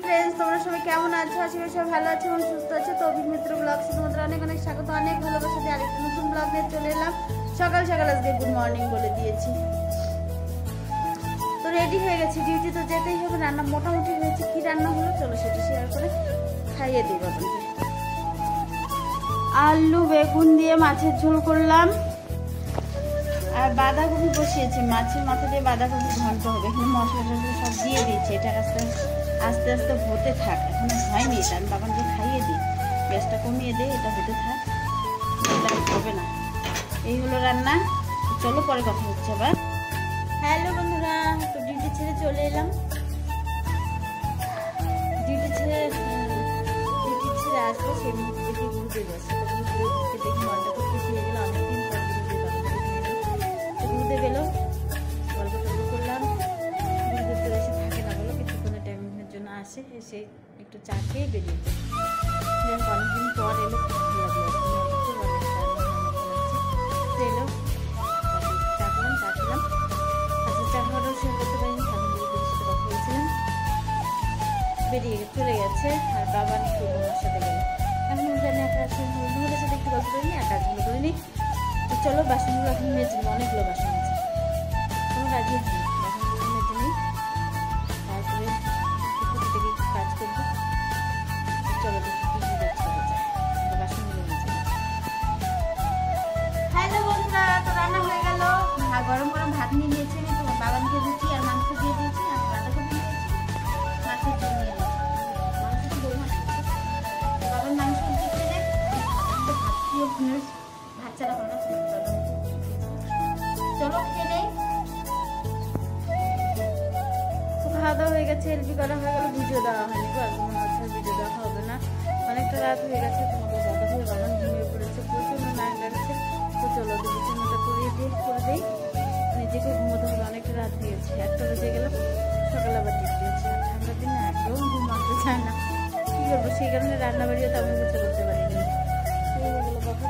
Friends, তোমরা সবাই কেমন আছো? আশা করি সবাই ভালো আছো এবং সুস্থ আছো। তো অভিক মিত্র ব্লগ তোমাদের অনেক অনেক স্বাগত, অনেক ভালোবাসা দিয়ে আরেকটা নতুন ব্লগ নিয়ে চলে এলাম। সকাল সকাল আজকে গুড মর্নিং বলে দিয়েছি। তো রেডি হয়ে গেছি, ডিউটি তো যেতেই হবে। রান্না মোটামুটি হয়েছে, কি রান্না হলো চলো সেটা শেয়ার করে খাইয়ে দিই বাবাকে। আলু বেগুন দিয়ে মাছের ঝোল করলাম আর বাঁধাকপি বসিয়েছি। মাছের মাথা দিয়ে বাঁধাকপি ঘন্ট হবে। এখানে মশলা টসলা সব দিয়ে দিয়েছি। এটা আস্তে আস্তে আস্তে হতে থাক, এখনো হয়নি। এটা আমি বাবাকে খাইয়ে দিই, গ্যাসটা কমিয়ে দিই, এটা হতে থাক, এটা হবে না। এই হলো রান্না। চলো পরে কথা হচ্ছে আবার। হ্যালো বন্ধুরা, তো ডিউটি ছেড়ে চলে এলাম। ডিউটি ছেড়ে আসবো, সেই মুহূর্তে দেখি ঘুরতে যাচ্ছে। দেখি মনটা খুব খুশি হয়ে গেল। অনেকদিন পর ঘুরতে গেল, গল্প টল্প করলাম। ঘুরতে তো এসে থাকে না, বলো কিছুক্ষণের টাইমের জন্য আসে, এসে একটু চা খেয়ে বেরিয়ে যায়। অনেকদিন পর এলো, খুব ভালো লাগলো। এলো চা করলাম, চা খেলাম। আচ্ছা, চা খাওয়াটাও শেয়ার করতে পারিনি, সাথে কথা বলছিলাম। বেরিয়ে চলে গেছে আর বাবা একটু ওনার সাথে গেল। এখন জানি আপনার বন্ধুদের সাথে একটু গল্প করিনি আর কাজগুলো করিনি। তো চলো বাসনগুলো এখন মেজে নিই, অনেকগুলো বাসন আছে, কোনো কাজই নেই। বাসনগুলো মেজে নিই, তারপরে থেকে কাজ করবো। চলো দেখি কি যাচ্ছে বাসনগুলো মেজে নিই। হ্যালো বন্ধুরা, তো রান্না হয়ে গেল। গরম গরম ভাত নিয়ে নিয়েছি আমি। তোমার বাবাকে রুটি আর মাংস দিয়ে দিয়েছি, আর বাঁধাকপি নিয়েছি, মাছের জন্য নিয়ে নিয়েছি। বাবার মাংস দিতে ভাত ছাড়া হয় না। চলো খেয়ে নেই। খাওয়া দাওয়া হয়ে গেছে, এলপি করা হয়ে গেল, ভিডিও দেওয়া হয়নি। মনে হচ্ছে ভিডিও দেওয়া হবে না, অনেকটা রাত হয়ে গেছে। তোমাকে দাদা হয়ে বাগান ঘুমিয়ে পড়েছে, প্রচুর নাক ডাকছে। তো চলো বিছানাটা করে দিই, নিজেকে ঘুমোতে হবে, অনেকটা রাত হয়ে গেছে। 1টা বেজে গেল, সকালে আবার ডিউটি হচ্ছে। আর ঠান্ডার দিনে একদম ঘুম আসতে চায় না, কি করবো? সেই কারণে রান্না বাড়িও তেমন কিছু করতে পারিনি। কথা